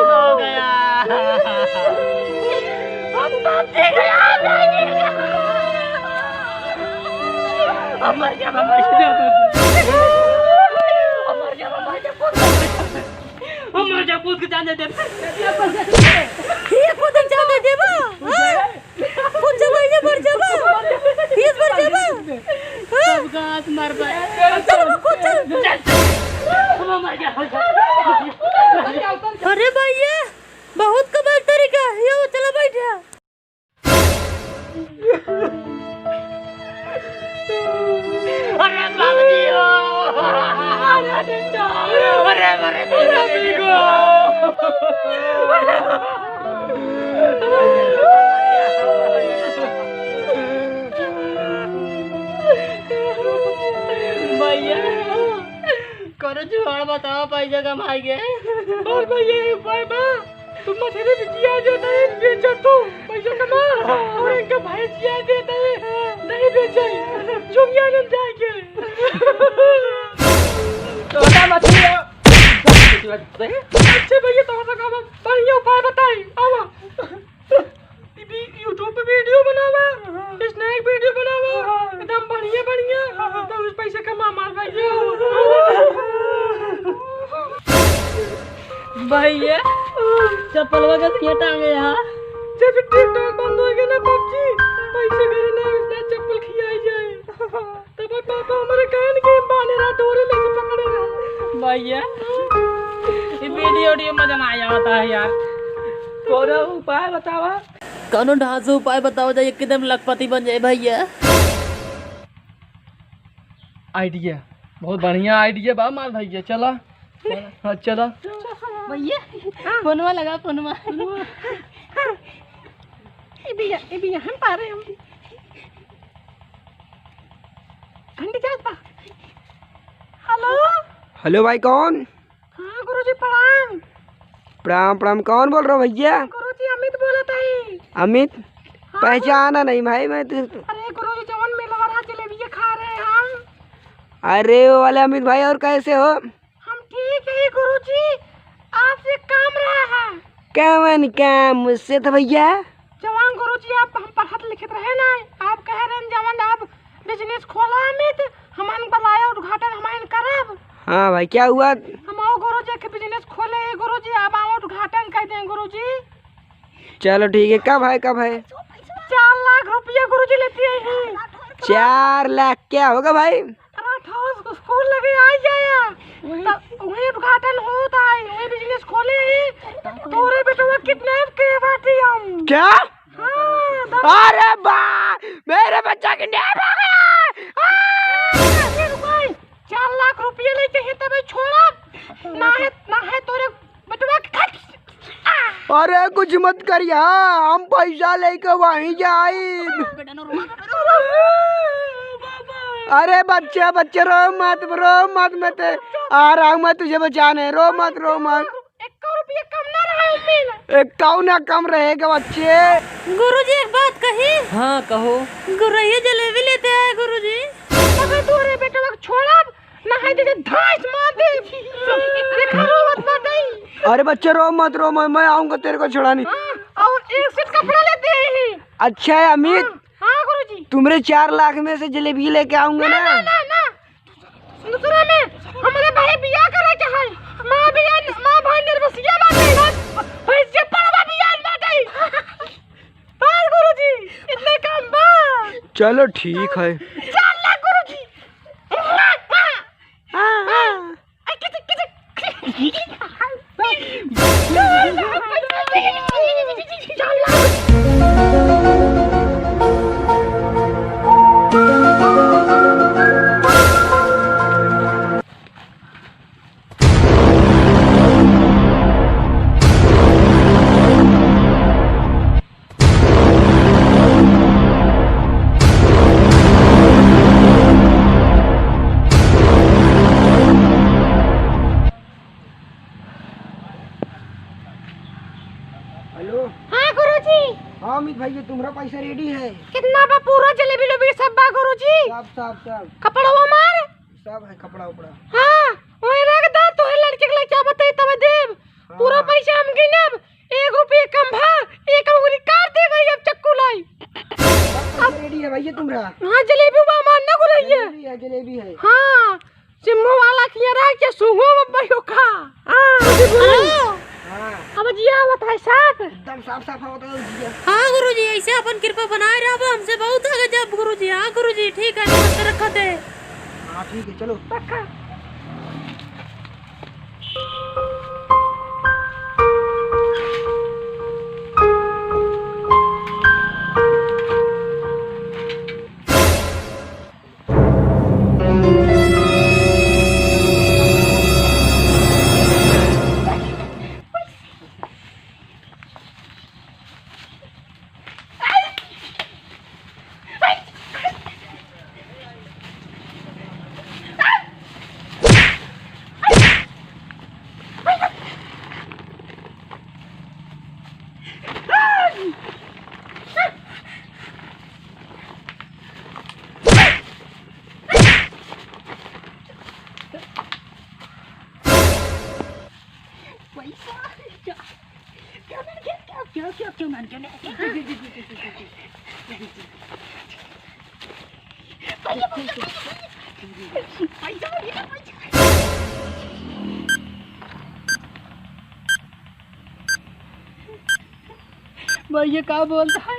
हो गया। कूद के जाने दे ये कूद के जाने दे बा कूद जब ये मर जाबा ये मर जाबा सब घास मर गए। चल कूद चल। अरे भाई ये बहुत कमाल तरीका है। ये चला बैठा। अरे बाबूजी अरे बाबूजी भैया करो जुगाड़ बताओ पैसा कमाएंगे। और भैया उपाय बा तुम मछली बिचिया देता है बेचो तू पैसा कमा और इनका भाई जिया देता है नहीं बेचे चुंगिया न जाएंगे। छोटा मछली अच्छे भैया तुम्हारा काम बढ़िया उपाय बताई आवा यूट्यूब पे वीडियो बनावा स्नैक वीडियो बनावा एकदम बढ़िया बढ़िया तो उस पैसे कमा मार भैया। भैया चप्पलवा का ये टांगे यहाँ जब टिकटॉक बंद हो गया ना पबजी पैसे मेरे ना उसने चप्पल खियाई जाए तब पापा हमारे कान के बाने ना डोरे में से पकड़े रहा। भैया ये वीडियो मजा ना आया होता है यार। कौन उपाय बतावा कौनो ढांसू उपाय बताओ जाए एकदम लखपति बन जाए भैया। आइडिया बहुत बढ़िया आइडिया बा मार भैया चला हाँ चला भैया फोनवा लगा फोनवा ये भी हम पा रहे हम ठंडी जात बा। हेलो हेलो भाई कौन? हाँ गुरुजी प्रणाम। प्रणाम प्रणाम। कौन बोल रहा हो भैया? गुरुजी अमित बोलत है। अमित? पहचाना नहीं भाई मैं तो। अरे गुरुजी जवन में लगा जलेबी खा रहे हैं हम। अरे वो वाले अमित भाई और कैसे हो? हम ठीक है गुरुजी आपसे काम रहा है। काम काम मुझसे तो भैया। जवान गुरुजी आप हम पढ़त लिखत रहे ना आप कह रहे हैं जवान आप बिजनेस खोला अमित हमान बताया उद्घाटन हमान करब। हाँ भाई क्या हुआ? हम आओ गुरुजी के बिजनेस खोले गुरुजी आप आओ उद्घाटन कर दें गुरुजी। चलो ठीक है। कब है कब है? 4 लाख रुपया गुरुजी लेते हैं। 4 लाख क्या होगा भाई? स्कूल लगे आ जाया वही उद्घाटन होता है वही बिजनेस खोले हैं तोरे बेटवा किडनैप के बाटी हम। क्या? हाँ अरे बा मेरे बच्चा किडनैप हो गया। 4 लाख रुपये लेते हैं तब छोड़ा ना है तोरे बेटवा के खट। अरे कुछ मत करिए हम पैसा लेकर वहीं जाए। अरे बच्चे बच्चे रो मत मैं तो आ रहा हूँ मैं तुझे बचाने। रो मत 1 रुपया कम ना रहा एक कौ ना कम रहेगा बच्चे। गुरुजी एक बात कही। हाँ कहो। गुरैया जलेबी लेते हैं गुरुजी। अगर तोरे बेटवा को छोड़ा ना है तुझे धास मार दे देखा रो मत बताई। अरे बच्चे रो मत मैं आऊंगा तेरे को छुड़ाने। और एक सेट कपड़ा लेते हैं। अच्छा है अमित हाँ गुरुजी तुम्हारे 4 लाख में से जलेबी लेके आऊंगा ना। ना दूसरा में हमारे भाई बियाह करे के है मां भाई निर्वसिया बाटे भाई से पड़वा बियाह बाटे। बाल गुरुजी इतने काम बा। चलो ठीक है। 4 लाख गुरुजी। हाँ हेलो। हाँ गुरुजी। हाँ अमित भाई तुम्हारा पैसा रेडी है। कितना बा? पूरा जलेबी लोबी सब बा गुरुजी। सब सब सब कपड़ा मार सब है कपड़ा उपड़ा। हाँ वही रख दो तो लड़के के क्या बताई तब देव। पूरा पैसा हम गिनब। 1 रुपये कम भा 1 अंगुली काट दे गई अब चक्कू लाई। अब रेडी है भैया तुम्हारा। हाँ जलेबी बा मारना गुरैया। जलेबी है। हाँ सिम्मो वाला किया रहा के सुंगो बब्बा खा। हाँ हेलो। हाँ अब जिया बताए साफ एकदम साफ साफ होता है भैया। हाँ गुरुजी ऐसे अपन कृपा बनाए रहा हमसे बहुत आगे जब गुरुजी। हाँ गुरुजी ठीक है नमस्ते रखा दे। हाँ ठीक है चलो। पक्का। भैया क्या बोलता है?